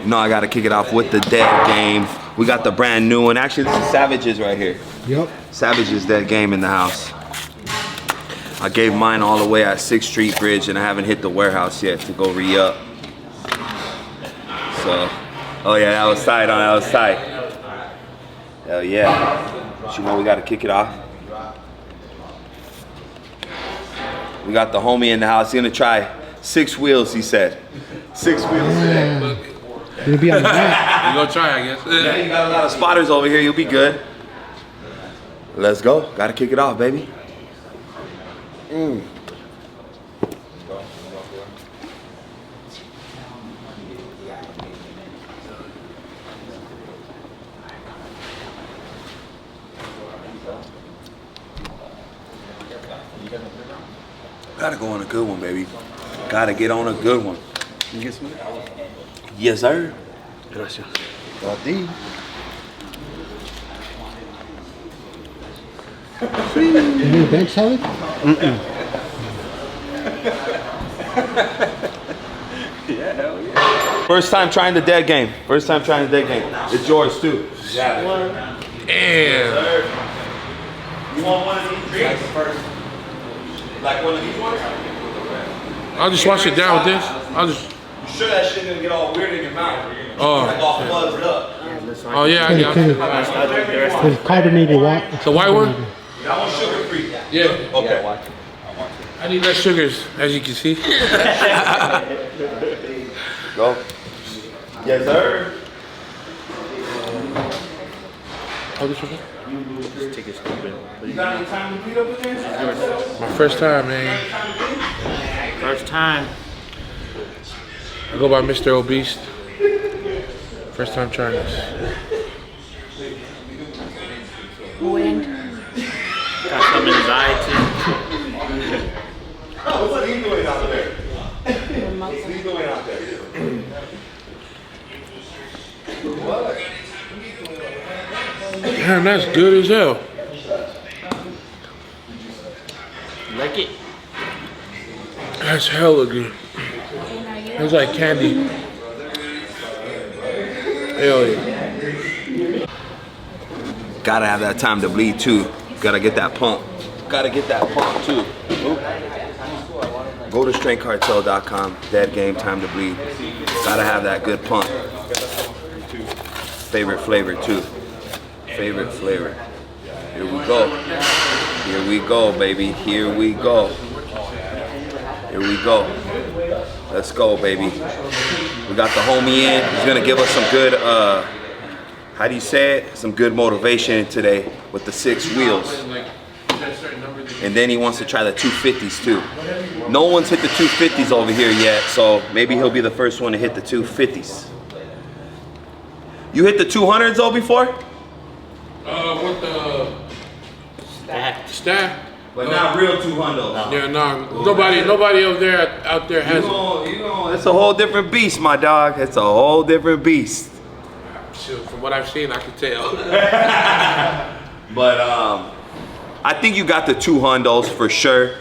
You know I gotta kick it off with the dead game. We got the brand new one. Actually, this is Savage's right here. Yep. Savage's dead game in the house. I gave mine all the way at 6th Street Bridge and I haven't hit the warehouse yet to go re-up. So, oh yeah, that was tight, that was tight. Hell yeah. But you know we gotta kick it off. We got the homie in the house. He's gonna try 6 wheels, he said. 6 wheels today. You'll be on the mat. You gonna try, I guess. Yeah, you got a lot of spotters over here. You'll be good. Let's go. Gotta kick it off, baby. Gotta go on a good one, baby. Gotta get on a good one. You get some? Yes, sir. Gracias. A ti. You need a bench salad? Yeah, hell yeah. First time trying the dead game. First time trying the dead game. It's yours too. Damn. You want one of these drinks first? Like one of these ones? I'll just wash it down with this. I'll just. You sure that shit gonna get all weird in your mouth? Oh. Like all buzzed up. Oh yeah, I got it. It's carbonated water. The white one? That one's sugar free. Yeah. Okay. I need less sugars, as you can see. Go. Yes, sir. Oh, this one? Just take it stupid. You got any time to beat up with this? My first time, man. First time. I go by Mr. Obese. First time trying this. Wind. Got some in his eye Oh, what's he doing out there? What's he doing out there? What? Damn, that's good as hell. too. Like it? That's hella good. It's like candy. Hell yeah. Gotta have that time to bleed too. Gotta get that pump. Gotta get that pump too. Oop. Go to strengthcartel.com. Dead game, time to bleed. Gotta have that good pump. Favorite flavor too. Favorite flavor. Here we go. Here we go, baby. Here we go. Here we go. Let's go, baby. We got the homie in. He's gonna give us some good, how do you say it? Some good motivation today with the 6 wheels. And then he wants to try the 250s too. No one's hit the 250s over here yet, so maybe he'll be the first one to hit the 250s. You hit the 200s though before? With the stack. But not real 200s. Yeah, no. Nobody out there has it. It's a whole different beast, my dog. It's a whole different beast. Shit, from what I've seen, I can tell. But I think you got the 200s for sure.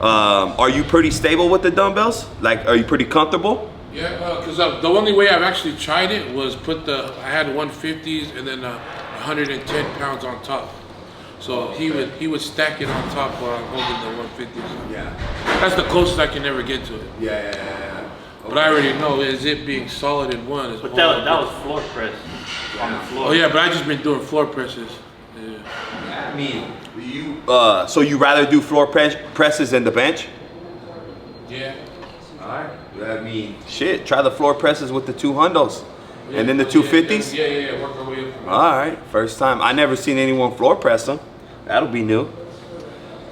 Are you pretty stable with the dumbbells? Like, are you pretty comfortable? Yeah, because the only way I've actually tried it was I had 150s and then 110 pounds on top. So he would stack it on top while I'm holding the 150s. Yeah. That's the closest I can ever get to it. Yeah. Okay. But I already know is it being solid in one is. But that was floor press on the floor. Oh yeah, but I just been doing floor presses. Yeah. I mean, so you rather do floor presses than the bench? Yeah. All right. I mean, shit. Try the floor presses with the 200s, and then the 250s. Yeah. Work our way up. All right. First time. I never seen anyone floor press them. That'll be new.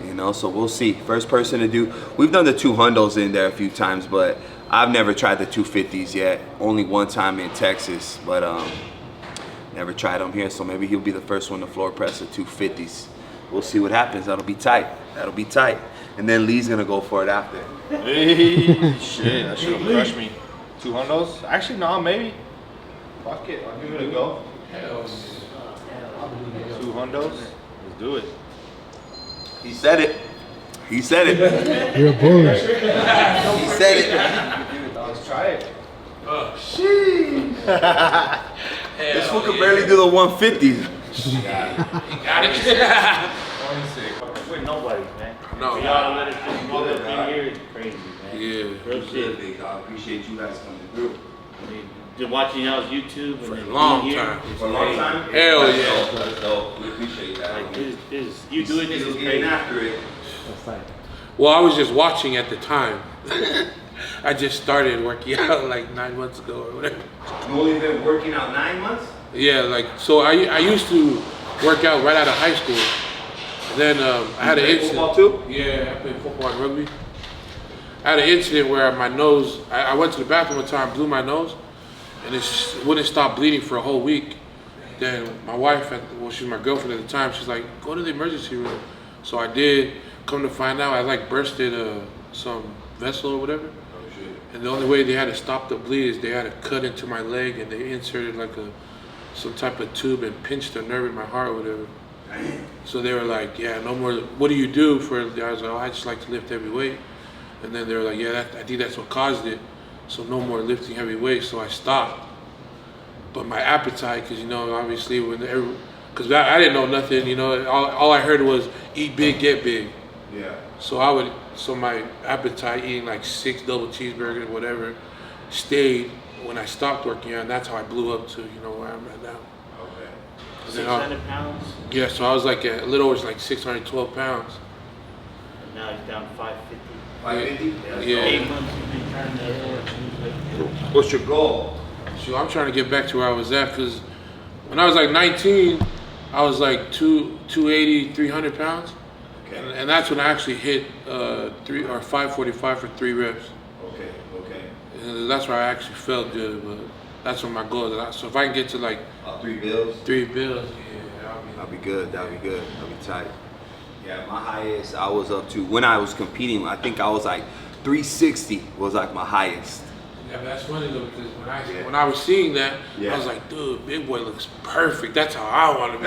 You know, so we'll see. First person to do. We've done the 200s in there a few times, but I've never tried the 250s yet. Only one time in Texas, but never tried them here. So maybe he'll be the first one to floor press the 250s. We'll see what happens. That'll be tight. That'll be tight. And then Lee's gonna go for it after. Hey, shit, that should have crushed me. 200s? Actually, no, maybe. Fuck it, I'll give it a go. Hell. 200s? Let's do it. He said it. He said it. You're a bully. He said it. Let's try it. This fool can barely do the 150s. You got it. We're nobody, man. No. For y'all to let us just walk up in here is crazy, man. Yeah. Real shit. Big dog. Appreciate you guys coming through. I mean, just watching y'all's YouTube For a and long being here time. is For a long crazy. time? Hell That's yeah. dope, that's dope. We appreciate that. Like, you doing this is Still getting crazy. after it. Well, I was just watching at the time. I just started working out like 9 months ago or whatever. You only been working out 9 months? Yeah, like, so I used to work out right out of high school. And then I had an play incident. football too? Yeah, I played football and rugby. I had an incident where my nose, I went to the bathroom one time, blew my nose, and it wouldn't stop bleeding for a whole week. Then my wife, well, she was my girlfriend at the time, she's like, go to the emergency room. So I did. Come to find out, I like bursted some vessel or whatever. Oh shit. And the only way they had to stop the bleed is they had to cut into my leg and they inserted like some type of tube and pinched a nerve in my heart or whatever. So they were like, yeah, no more. What do you do for? I was like, oh, I just like to lift heavy weight. And then they were like, yeah, I think that's what caused it. So no more lifting heavy weight. So I stopped. But my appetite, because obviously because I didn't know nothing. All I heard was eat big, get big. Yeah. So my appetite, eating like 6 double cheeseburgers, whatever, stayed when I stopped working out, and that's how I blew up to, where I'm at now. Okay. And then 600 pounds, yeah, so I was like a little over like 612 pounds. and now he's down to 550. 550? Yeah. 8 months he's been trying to lose weight. What's your goal? So I'm trying to get back to where I was at, because when I was like 19, I was like 280, 300 pounds. Okay. And that's when I actually hit 545 for 3 reps. Okay. And that's where I actually felt good, but that's what my goal is. So if I can get to like 3 bills? 3 bills, yeah, That'll be good. That'll be tight. Yeah, my highest I was up to when I was competing. I think I was like 360 was like my highest. Yeah, but that's funny though, because when I was seeing that, Yeah. I was like, dude, Big Boy looks perfect. That's how I want to be.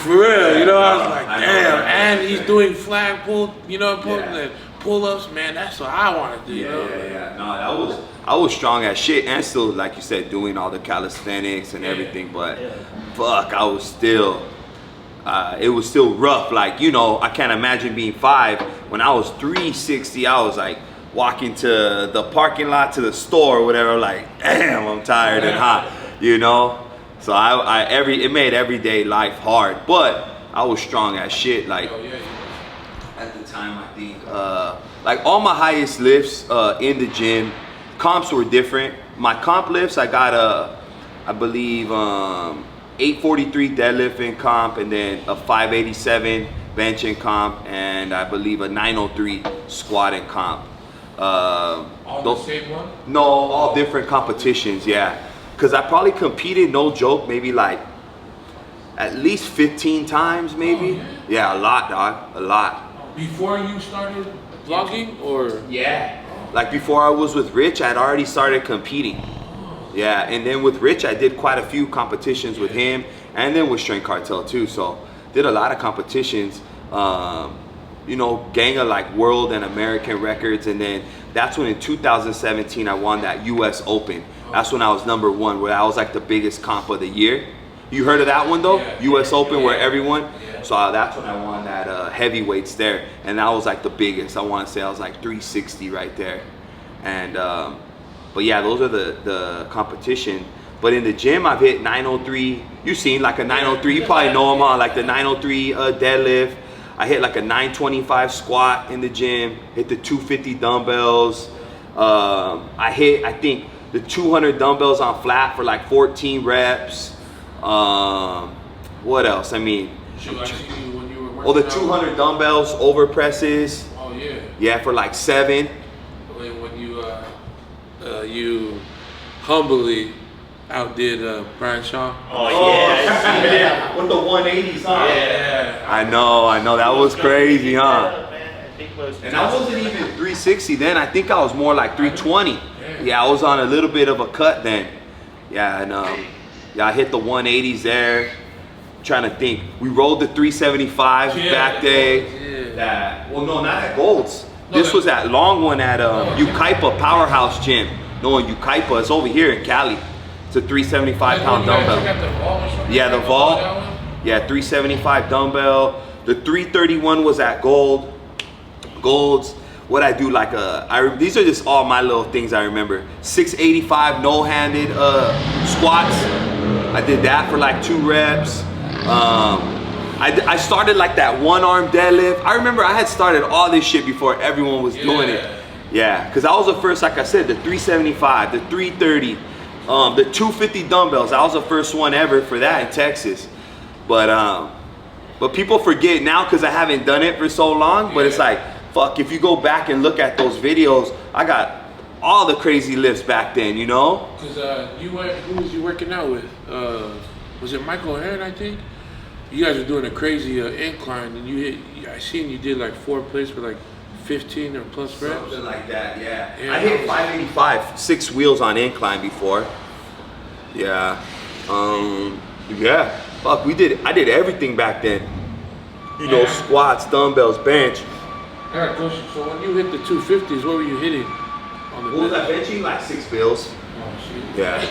For real, I was like, I know, damn. right? And he's doing flag pull, Yeah. pull-ups, man. That's what I want to do. Yeah. No, I was strong as shit, and still, like you said, doing all the calisthenics and everything. But fuck, I was still. It was still rough. Like I can't imagine being 5 when I was 360. I was like walking to the parking lot to the store or whatever. Like, damn, I'm tired and hot. So it made everyday life hard, but I was strong as shit. Like at the time, I think like all my highest lifts in the gym, comps were different. My comp lifts, I got I believe 843 deadlift in comp, and then a 587 bench in comp, and I believe a 903 squat in comp. All the same one? No, all different competitions, yeah. Because I probably competed, no joke, maybe like at least 15 times, maybe. Yeah, a lot, dog, a lot. Before you started vlogging, or? Yeah. Like before I was with Rich, I'd already started competing. Yeah, and then with Rich, I did quite a few competitions with him, and then with Strength Cartel too. So did a lot of competitions, gang of like world and American records. And then that's when in 2017, I won that US Open. That's when I was #1, where I was like the biggest comp of the year. You heard of that one though? US Open, where everyone. So that's when I won that heavyweights there, and that was like the biggest. I want to say I was like 360 right there, and but yeah, those are the competition. But in the gym, I've hit 903. You seen like a 903? You probably know them all, like the 903 deadlift. I hit like a 925 squat in the gym. Hit the 250 dumbbells. I hit, I think, the 200 dumbbells on flat for like 14 reps. What else? I mean, Should I see you when you were working the 200 dumbbells, over presses. Oh yeah. Yeah, for like 7. When you humbly outdid Brian Shaw. Oh yeah. With the 180s, huh? Yeah. I know. That was crazy, huh? I think it was And I wasn't even 360 then. I think I was more like 320. Yeah, I was on a little bit of a cut then. Yeah, and I hit the 180s there. I'm trying to think. We rolled the 375 back day. Well, no, not at Gold's. This was that long one at Ukaipa Powerhouse Gym. No, in Ukaipa. It's over here in Cali. It's a 375 pound dumbbell. Yeah, the vault. Yeah, 375 dumbbell. The 331 was at Gold's. What I do, like these are just all my little things I remember. 685 no-handed squats. I did that for like 2 reps. I started like that one-arm deadlift. I remember I had started all this shit before everyone was doing it. Yeah, because I was the first, like I said, the 375, the 330, the 250 dumbbells. I was the first one ever for that in Texas. But people forget now because I haven't done it for so long. But it's like, fuck, if you go back and look at those videos, I got all the crazy lifts back then, you know? Because who was you working out with? Was it Michael Heron, I think? You guys were doing a crazy incline, and I seen you did like 4 plates for like 15 or plus reps. Something like that, yeah. I hit 585, 6 wheels on incline before. Yeah. Yeah. Fuck, I did everything back then. You know, squats, dumbbells, bench. I got a question. So when you hit the 250s, what were you hitting on the bench? What was I benching? Like 6 bills. Oh, shit. Yeah.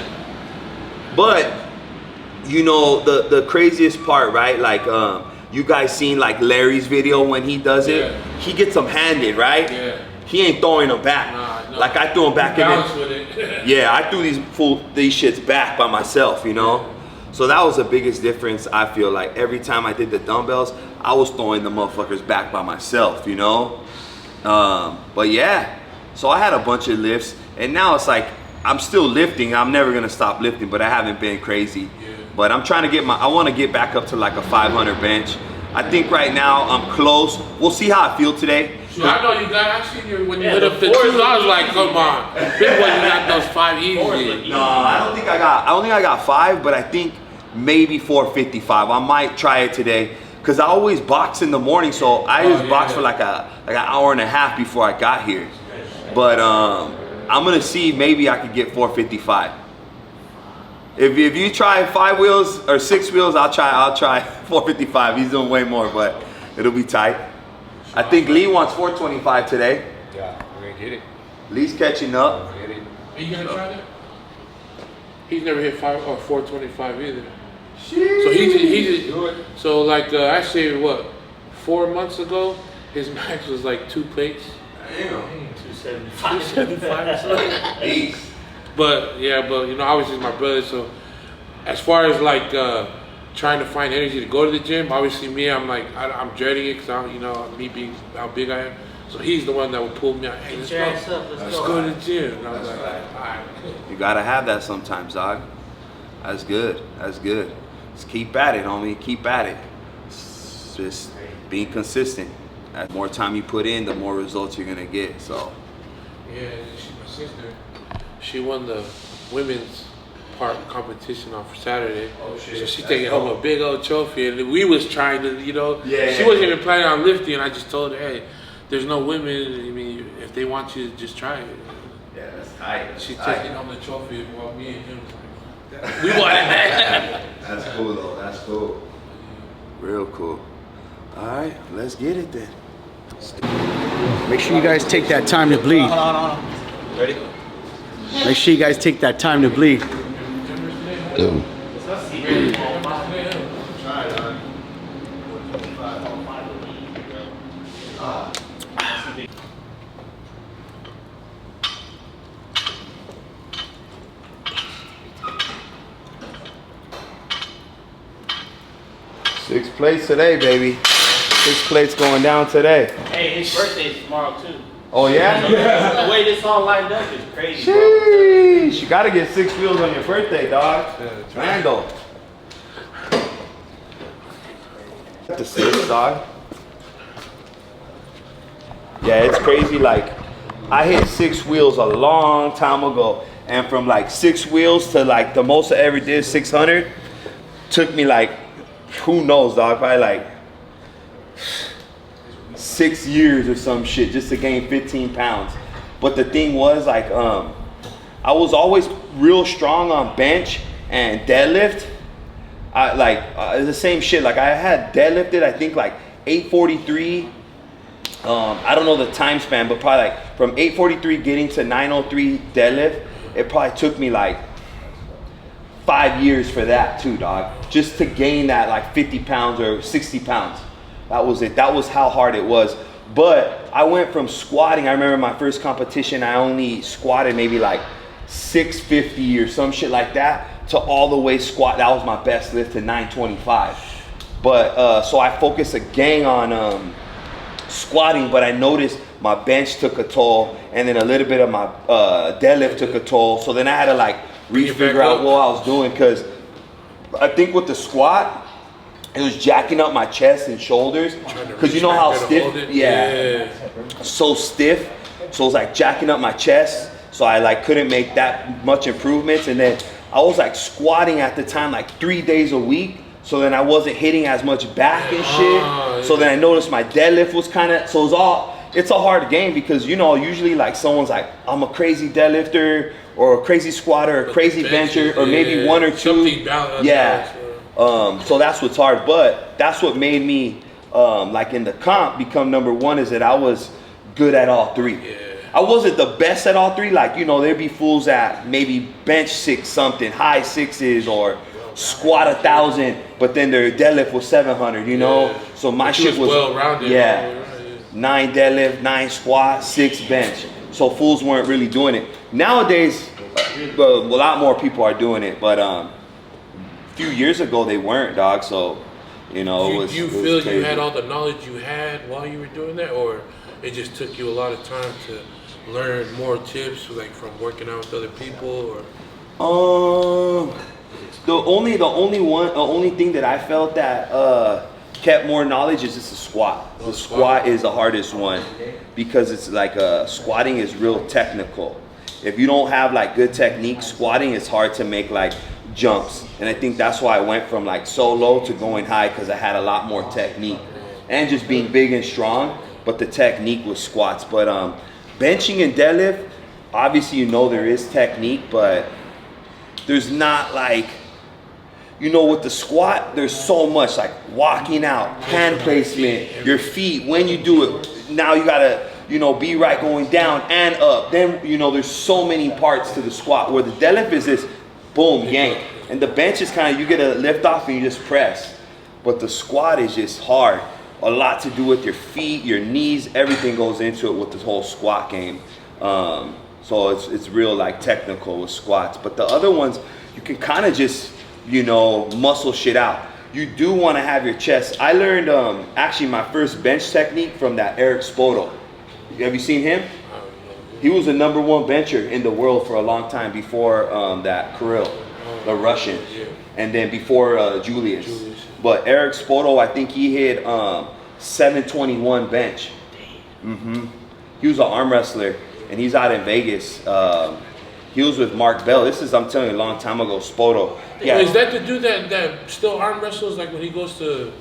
But, you know, the craziest part, right? Like, you guys seen like Larry's video when he does it? Yeah. He gets them handed, right? Yeah. He ain't throwing them back. No. Like I threw them back in Balance it. with it. Yeah, I threw these shits back by myself, you know? So that was the biggest difference, I feel like. Every time I did the dumbbells, I was throwing the motherfuckers back by myself, you know? But yeah, so I had a bunch of lifts, and now it's like, I'm still lifting. I'm never gonna stop lifting, but I haven't been crazy. But I'm trying to I wanna get back up to like a 500 bench. I think right now I'm close. We'll see how I feel today. So I know you got, I seen you when you hit up the 2s, I was like, come on. Big boy, you got those 5 easy. No, I don't think I got 5, but I think maybe 455. I might try it today. Cause I always box in the morning, so I just box for like an hour and a half before I got here. But I'm gonna see, maybe I could get 455. If you try 5 wheels or 6 wheels, I'll try 455. He's doing way more, but it'll be tight. I think Lee wants 425 today. Yeah, we're gonna get it. Lee's catching up. Are you gonna try that? He's never hit 5 or 425 either. So he's so like I say what 4 months ago, his max was like 2 plates. Damn. 275. or something. Peace. But you know, obviously it's my brother. So as far as like trying to find energy to go to the gym, obviously me, I'm like I'm dreading it because you know me being how big I am. So he's the one that would pull me out. Hey, let's go to the gym. And I was like, all right. You gotta have that sometimes, dog. That's good. That's good. Just keep at it, homie. Keep at it. It's just being consistent. The more time you put in, the more results you're gonna get. So. Yeah, she's my sister. She won the women's part competition on Saturday. Oh shit! So she's taking home a big old trophy, and we was trying to, you know, she wasn't even planning on lifting. And I just told her, hey, there's no women. I mean, if they want you, just try it. Yeah, that's tight. She's taking home the trophy while me and him was like, we wanted that. That's cool though. That's cool. Real cool. All right, let's get it then. Make sure you guys take that time to bleed. Ready? Make sure you guys take that time to bleed. Six plates today, baby. 6 plates going down today. Hey, his birthday is tomorrow too. Oh yeah? The way this all lined up is crazy, bro. Sheesh. You gotta get 6 wheels on your birthday, dog. Randall. The 6, dog. Yeah, it's crazy. Like, I hit 6 wheels a long time ago, and from like 6 wheels to like the most I ever did, 600, took me like, who knows, dog? Probably like 6 years or some shit just to gain 15 pounds. But the thing was, like, I was always real strong on bench and deadlift. The same shit. Like, I had deadlifted, I think, like 843. I don't know the time span, but probably like from 843 getting to 903 deadlift. it probably took me like 5 years for that too, dog. Just to gain that like 50 pounds or 60 pounds. That was it. That was how hard it was. But I went from squatting, I remember my first competition, I only squatted maybe like 650 or some shit like that, to all the way squat. That was my best lift, to 925. But so I focused a gang on squatting, but I noticed my bench took a toll, and then a little bit of my deadlift took a toll. So then I had to like refigure out what I was doing, because I think with the squat, it was jacking up my chest and shoulders, because you know how stiff, so stiff. So it was like jacking up my chest, so I like couldn't make that much improvements. And then I was like squatting at the time like 3 days a week, so then I wasn't hitting as much back and shit. So then I noticed my deadlift was kind of, so it's a hard game, because you know, usually like someone's like, I'm a crazy deadlifter or a crazy squatter or a crazy bencher, or maybe one or two. So that's what's hard, but that's what made me like in the comp become number one, is that I was good at all three. I wasn't the best at all three. Like, you know, there'd be fools that maybe bench 6 something, high 6s, or squat 1,000, but then their deadlift was 700, you know? So my shit was well-rounded. 9 deadlift, 9 squat, 6 bench. So fools weren't really doing it. Nowadays, a lot more people are doing it, but a few years ago they weren't, dog. So, you know, Do you feel crazy. You had all the knowledge you had while you were doing that, or it just took you a lot of time to learn more tips, like from working out with other people, or? The only thing that I felt that kept more knowledge is just the squat. The squat is the hardest one, because it's like squatting is real technical. If you don't have like good technique, squatting is hard to make like jumps. And I think that's why I went from like so low to going high, because I had a lot more technique and just being big and strong. But the technique was squats. But benching and deadlift, obviously, you know, there is technique, but there's not like, you know, with the squat, there's so much like walking out, hand placement, your feet, when you do it, now you gotta, you know, be right going down and up. Then, you know, there's so many parts to the squat, where the deadlift is this boom, yank. And the bench is kind of, you get a lift off and you just press. But the squat is just hard. A lot to do with your feet, your knees, everything goes into it with this whole squat game. So it's real like technical with squats. But the other ones, you can kind of just, you know, muscle shit out. You do want to have your chest. I learned actually my first bench technique from that Eric Spoto. Have you seen him? He was the #1 bencher in the world for a long time, before that Cartel, the Russian, and then before Julius. But Eric Spoto, I think he hit 721 bench. He was an arm wrestler, and he's out in Vegas. He was with Mark Bell. This is, I'm telling you, a long time ago, Spoto. Yeah. Is that the dude that still arm wrestles, like when he goes to?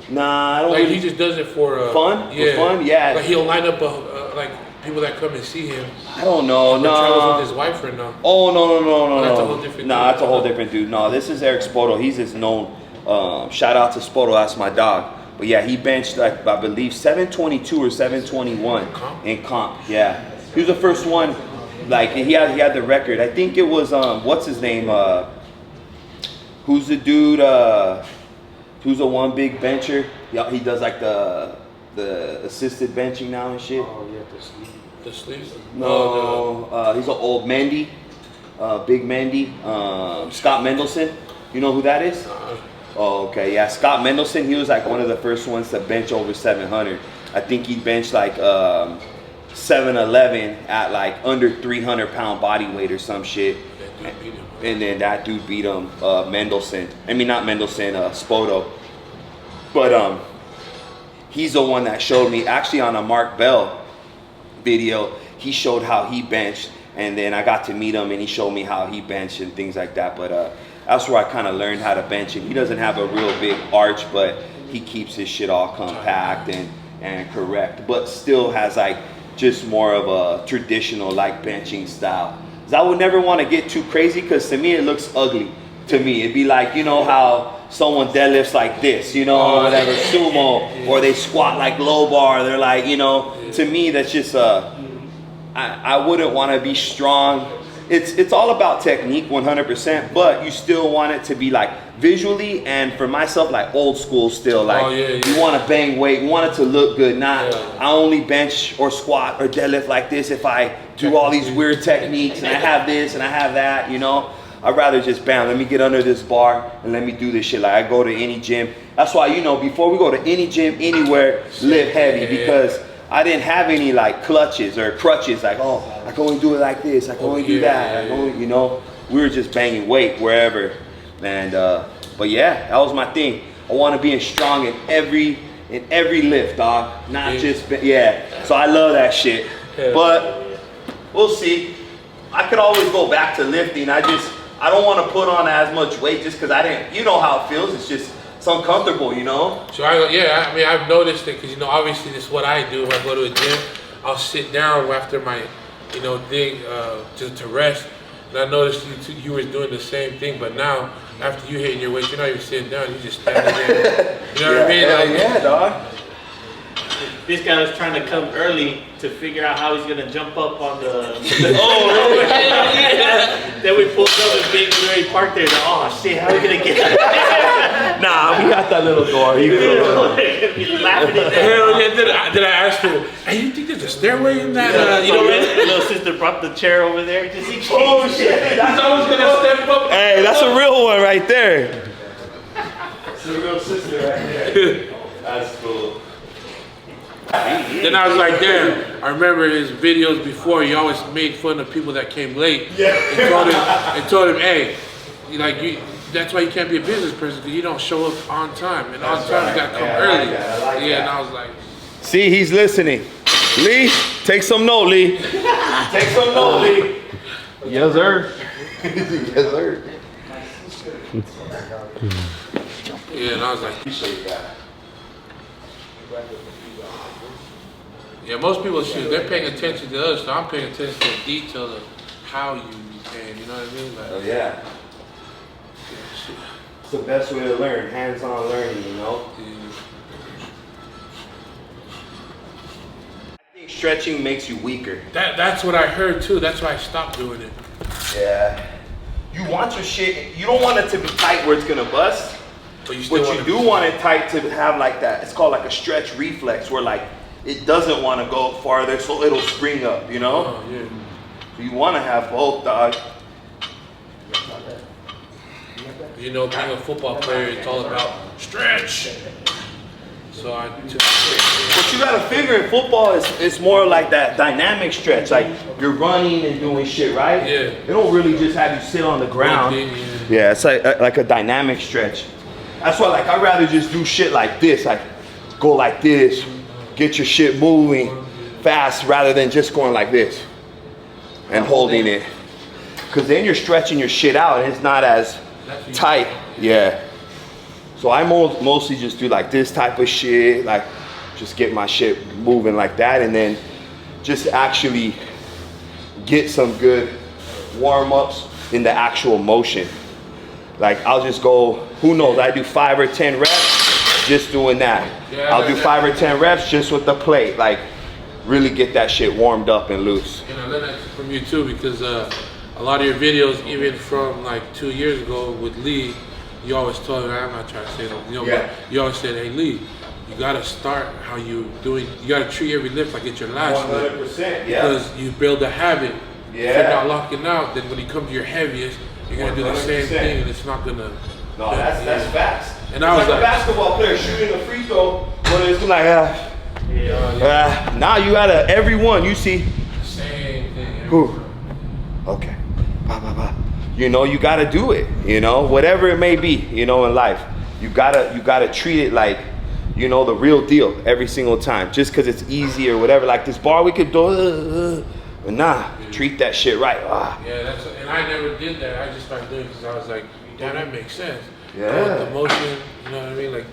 Nah, I don't. Like, he just does it for fun. Yeah. For fun, yeah. Like he'll line up like people that come and see him. I don't know. No. Travels with his wife or no? Oh no. That's a whole different. Nah, that's a whole different dude. No, this is Eric Spoto. He's just known. Shout out to Spoto. That's my dog. But yeah, he benched like, I believe 722 or 721 in comp. Yeah, he was the first one. Like, he had the record. I think it was what's his name? Who's the dude? Who's the one big bencher? Yeah, he does like the assisted benching now and shit. Oh yeah, the sleeves. No, he's an old Mendy, big Mendy. Scott Mendelson. You know who that is? Oh, okay, yeah, Scott Mendelson. He was like one of the first ones to bench over 700. I think he benched like 711 at like under 300 pound body weight or some shit. And then that dude beat him, Mendelson. I mean, not Mendelson, Spoto. But he's the one that showed me, actually on a Mark Bell video, he showed how he benched. And then I got to meet him and he showed me how he benched and things like that. But that's where I kind of learned how to bench him. He doesn't have a real big arch, but he keeps his shit all compact and correct. But still has like just more of a traditional like benching style. I would never want to get too crazy, because to me it looks ugly. To me, it'd be like, you know how someone deadlifts like this, you know, whatever, sumo, or they squat like low bar. They're like, you know, to me that's just I wouldn't want to be strong it's all about technique 100%, but you still want it to be like visually, and for myself, like old school still. Like you want to bang weight, you want it to look good, not I only bench or squat or deadlift like this if I do all these weird techniques and I have this and I have that, you know. I'd rather just, bam, let me get under this bar and let me do this shit. Like I go to any gym. That's why, you know, before we go to any gym, anywhere, lift heavy, because I didn't have any like clutches or crutches. Like, oh, I can only do it like this. I can only do that. I can only, you know, we were just banging weight wherever. And, but yeah, that was my thing. I want to be strong in every lift, dog. Not just, So I love that shit. But we'll see. I could always go back to lifting. I don't want to put on as much weight just because I didn't, you know how it feels. It's just, it's uncomfortable, you know? So I mean, I've noticed it because, you know, obviously this is what I do. When I go to a gym, I'll sit down after my, you know, thing just to rest. And I noticed you were doing the same thing, but now after you hitting your weight, you're not even sitting down, you just standing there. You know what I mean? Like, yeah, dog. This guy was trying to come early to figure out how he's gonna jump up on the. Then we pulled up and Big already parked there. Like, oh shit, how are we gonna get? Nah, we got that little door. You He's laughing at that. hell yeah, did I ask him, hey, you think there's a stairway in that? You know, little sister brought the chair over there. Just oh shit! he's always gonna step up. Hey, that's a real one right there. That's a real sister right there. That's cool. Then I was like, damn, I remember his videos before, he always made fun of people that came late. And told him, hey, that's why you can't be a business person, because you don't show up on time. And on time, you gotta come early. And I was like, see, he's listening. Lee, take some note, Lee. Take some note, Lee. Yes, sir. Yes, sir. and I was like, Appreciate that. yeah, most people shoot, they're paying attention to us, so I'm paying attention to the detail of how you can, you know what I mean? Like, Oh yeah. It's the best way to learn, hands-on learning, you know? I think stretching makes you weaker. That's what I heard too, that's why I stopped doing it. Yeah. You want your shit, you don't want it to be tight where it's gonna bust, But you still but you do want it tight to have like that, it's called like a stretch reflex, where like, it doesn't want to go farther, so it'll spring up, you know? Oh, yeah. So you want to have both, dog. You know, being a football player, it's all about stretch. So I took But you gotta figure in football, it's more like that dynamic stretch. Like you're running and doing shit, right? Yeah. They don't really just have you sit on the ground. Yeah, it's like a dynamic stretch. That's why, like, I'd rather just do shit like this, like go like this, get your shit moving fast, rather than just going like this and holding it. Cause then you're stretching your shit out and it's not as tight. Yeah. So I mostly just do like this type of shit, like just get my shit moving like that, and then just actually get some good warm-ups in the actual motion. Like I'll just go, who knows, I do 5 or 10 reps just doing that. Yeah, I'll do 5 or 10 reps just with the plate, like really get that shit warmed up and loose. And I learned that from you too, because a lot of your videos, even from like 2 years ago with Lee, you always told me, I'm not trying to say that, you know, but you always said, hey Lee, you gotta start how you doing, you gotta treat every lift like it's your last lift. 100%, yeah. Because you build a habit. Yeah. If you're not locking out, then when you come to your heaviest, you're gonna do the same 100%. thing, and it's not gonna. No, that's facts. And it's I was like a like, basketball player shooting a free throw, but it's like, now you gotta, everyone you see, same thing. whew, okay, bah, bah, bah. You know, you gotta do it, you know, whatever it may be, you know, in life. You gotta treat it like, you know, the real deal every single time. Just because it's easy or whatever, like this bar we could do, but nah, treat that shit right. Yeah, and I never did that. I just started doing it because I was like, damn, that makes sense. Yeah. Go with the motion, you know what I mean? Like,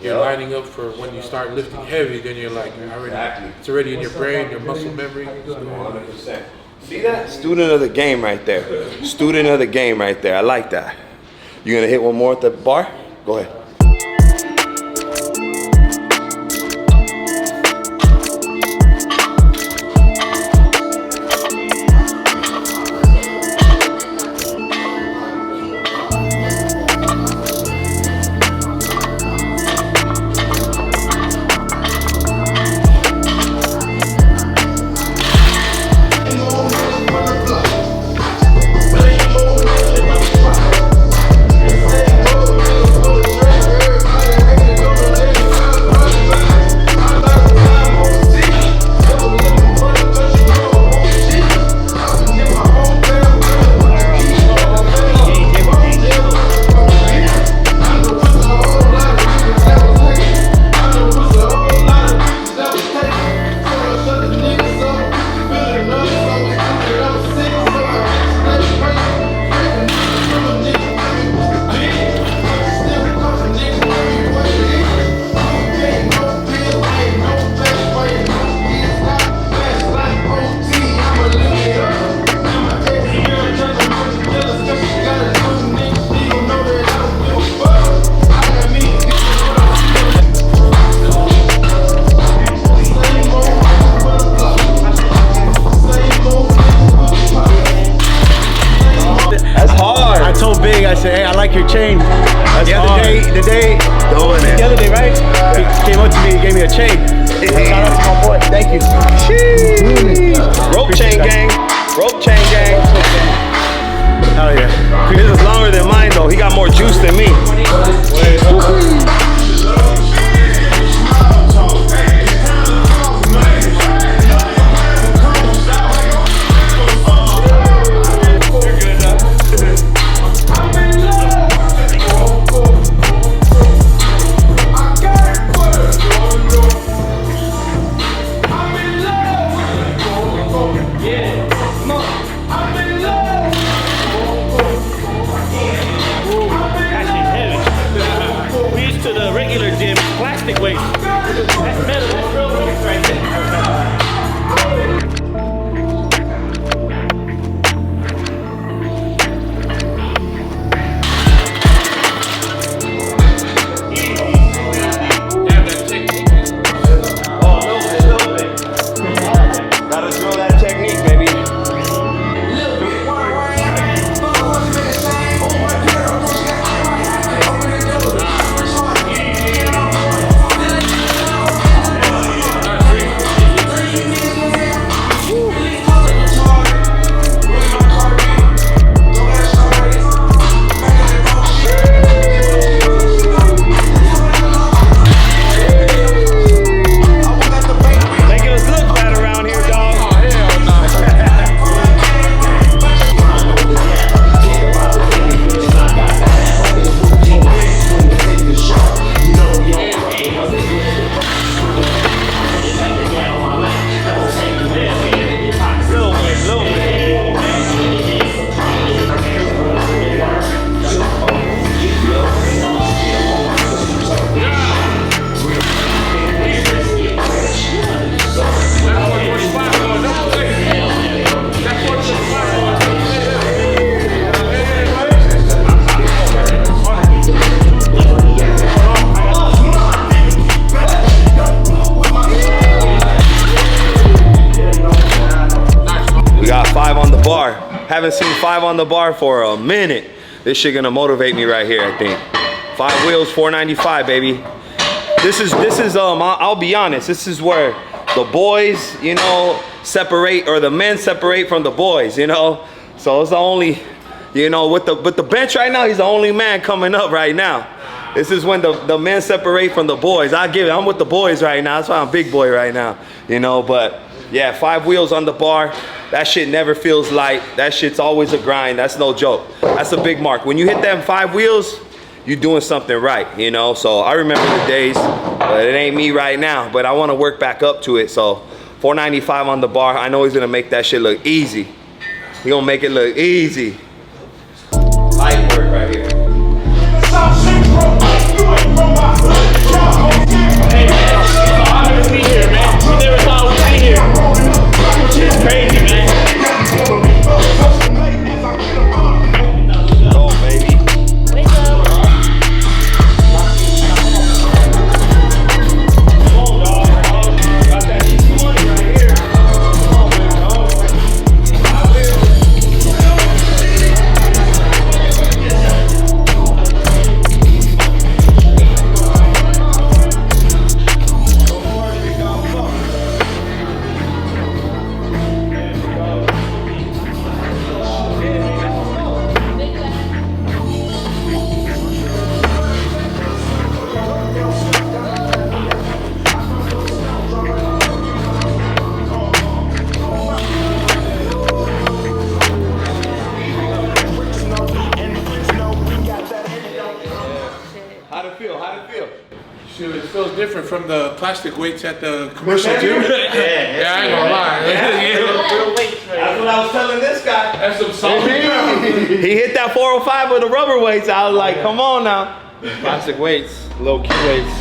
you're lining up for when you start lifting heavy, then you're like, it's already in your brain, your muscle memory. 100%. See that? Student of the game right there. Student of the game right there. I like that. You gonna hit one more at the bar? Go ahead. I said, hey, I like your chain. The hard. other day, right? He came up to me and gave me a chain. Shout out to my boy. Thank you. Rope chain gang. Rope chain gang. Hell yeah. His is longer than mine though. He got more juice than me. Haven't seen 5 on the bar for a minute. This shit gonna motivate me right here, I think. 5 wheels, 495, baby. This is I'll be honest, this is where the boys, you know, separate, or the men separate from the boys, you know. So it's the only, you know, with the bench right now, he's the only man coming up right now. This is when the men separate from the boys. I'm with the boys right now. That's why I'm big boy right now, you know. But yeah, 5 wheels on the bar. That shit never feels light. That shit's always a grind. That's no joke. That's a big mark. When you hit them 5 wheels, you're doing something right, you know. So I remember the days, but it ain't me right now. But I want to work back up to it. So 495 on the bar. I know he's gonna make that shit look easy. He gonna make it look easy. Light work right here. Hey man, it's an honor to be here, man. We never thought we'd be here. It's crazy, man. Go, baby. Wake up. Come on, dog. Got that easy money right here. Come on, big dog. I will. How'd it feel? How'd it feel? Shoot, it feels different from the plastic weights at the commercial gym. Yeah, I ain't gonna lie. Real weights right That's what I was telling this guy. That's some solid. He hit that 405 with the rubber weights. I was like, come on now. Plastic weights, low key weights.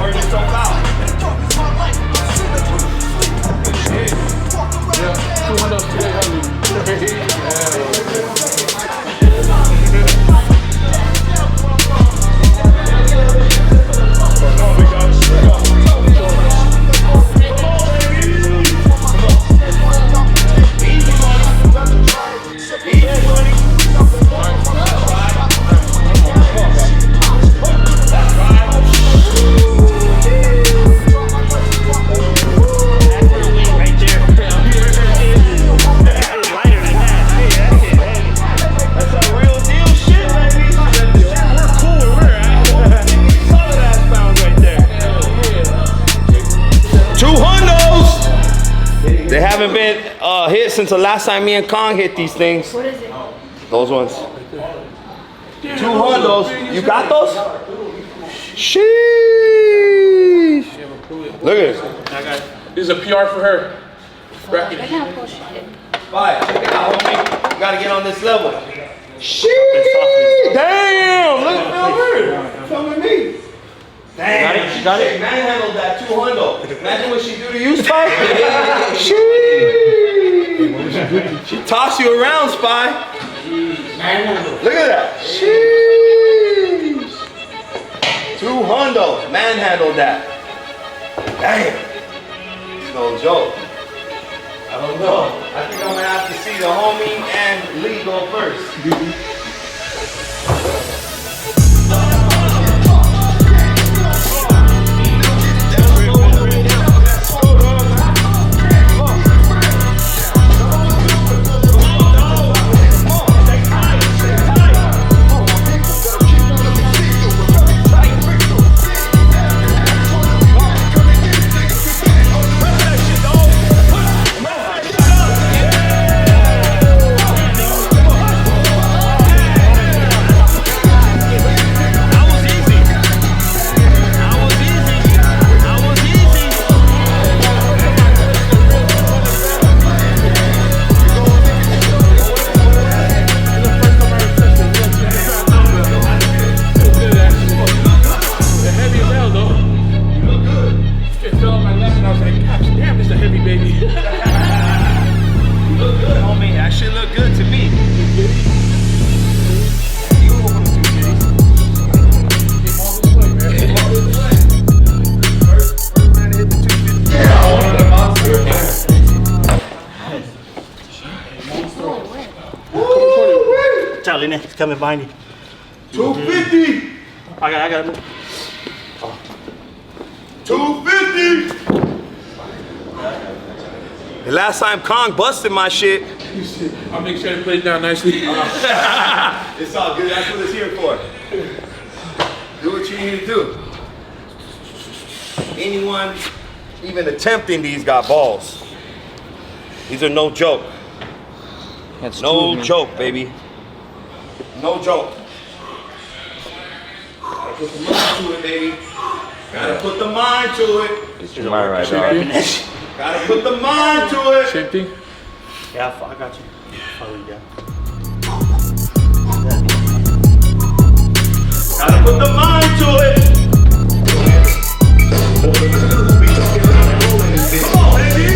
burn yourself out. Yeah, 200 today, honey. They haven't been hit since the last time me and Kong hit these things. What is it? Those ones. 200s. You got those? Sheesh. Look at this. This is a PR for her. I can't push it. Bye. Check it out, homie. You gotta get on this level. Sheesh. Damn. Look at Phil. Filming me. Damn. You got it? Manhandled that 200. Imagine what she do to you, Spy. Sheesh. She toss you around, Spy. Look at that. Sheesh. 200. Manhandled that. Damn. No joke. I don't know. I think I'm gonna have to see the homie and Lee go first. It's coming behind you. 250. I got it. 250. The last time Kong busted my shit. I'll make sure to play it down nicely. It's all good. That's what it's here for. Do what you need to do. Anyone even attempting these got balls. These are no joke. That's no joke, baby. No joke. Gotta put the mind to it, baby. Gotta put the mind to it. It's your mind right now. Gotta put the mind to it. Same thing? Yeah, I got you. Follow you down. Gotta put the mind to it. Come on, baby.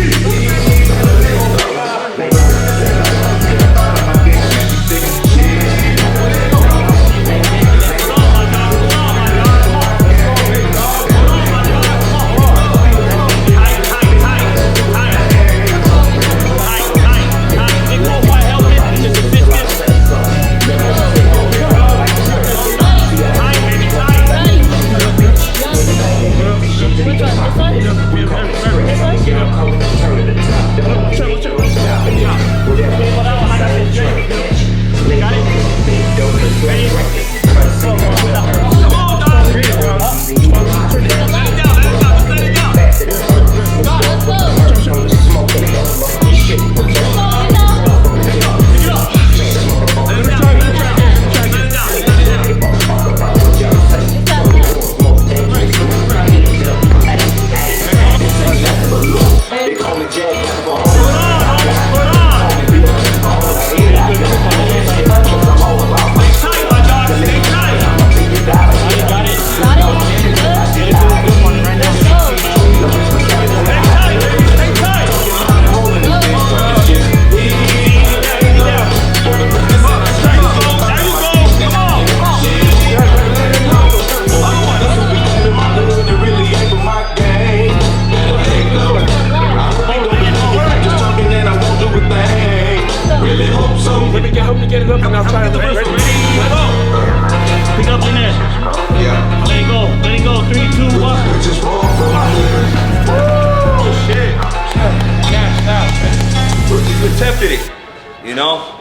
attempted it, you know?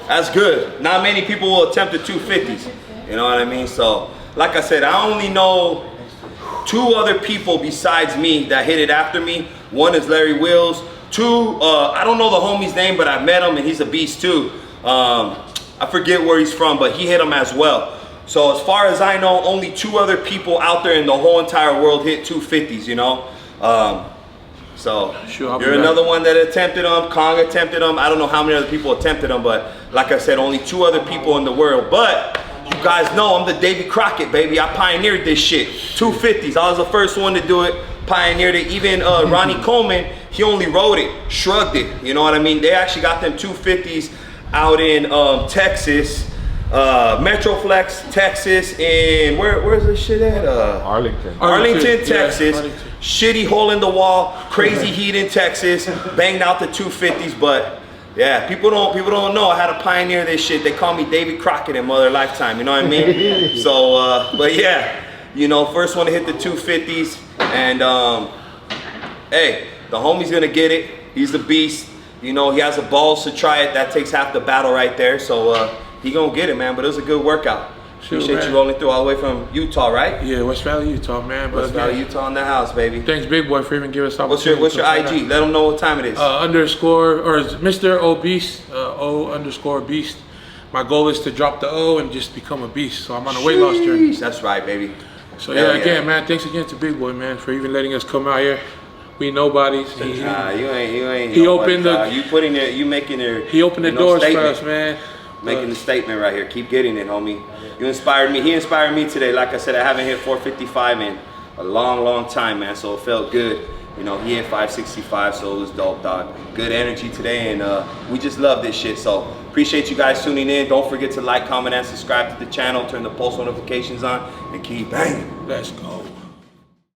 That's good. Not many people will attempt the 250s, you know what I mean? So, like I said, I only know 2 other people besides me that hit it after me. One is Larry Wills. 2, I don't know the homie's name, but I met him and he's a beast too. I forget where he's from, but he hit him as well. So as far as I know, only 2 other people out there in the whole entire world hit 250s, you know? So Sure, you're another one that attempted them. Kong attempted them. I don't know how many other people attempted them, but like I said, only 2 other people in the world. But you guys know I'm the Davy Crockett, baby. I pioneered this shit. 250s. I was the first one to do it. Pioneered it. Even Ronnie Coleman, he only rode it, shrugged it. You know what I mean? They actually got them 250s out in Texas, Metroflex, Texas, and where's this shit at? Arlington. Arlington, Texas. Yeah, Arlington. Shitty hole in the wall, crazy heat in Texas, banged out the 250s, but yeah, people don't know I had to pioneer this shit. They call me Davy Crockett in Mother Lifetime, you know what I mean? So, but yeah, you know, first one to hit the 250s, and hey, the homie's gonna get it. He's the beast. You know, he has the balls to try it. That takes half the battle right there. So he gonna get it, man. But it was a good workout. Appreciate you rolling through all the way from Utah, right? Yeah, West Valley, Utah, man. West Valley, Utah in the house, baby. Thanks, Big Boy, for even giving us What's opportunity. your IG? Let them know what time it is. Underscore, or is Mr. Obese, O_Beast. My goal is to drop the O and just become a beast. So I'm on a weight loss journey. That's right, baby. So Hell yeah, again, man, thanks again to Big Boy, man, for even letting us come out here. We nobodies. Nah, you ain't. He opened the. You making it. He opened the doors for us, man. Making the statement right here. Keep getting it, homie. You inspired me. He inspired me today. Like I said, I haven't hit 455 in a long time, man. So it felt good. You know, he hit 565, so it was dope, dog. Good energy today, and we just love this shit. So appreciate you guys tuning in. Don't forget to like, comment, and subscribe to the channel. Turn the post notifications on, and keep banging. Let's go.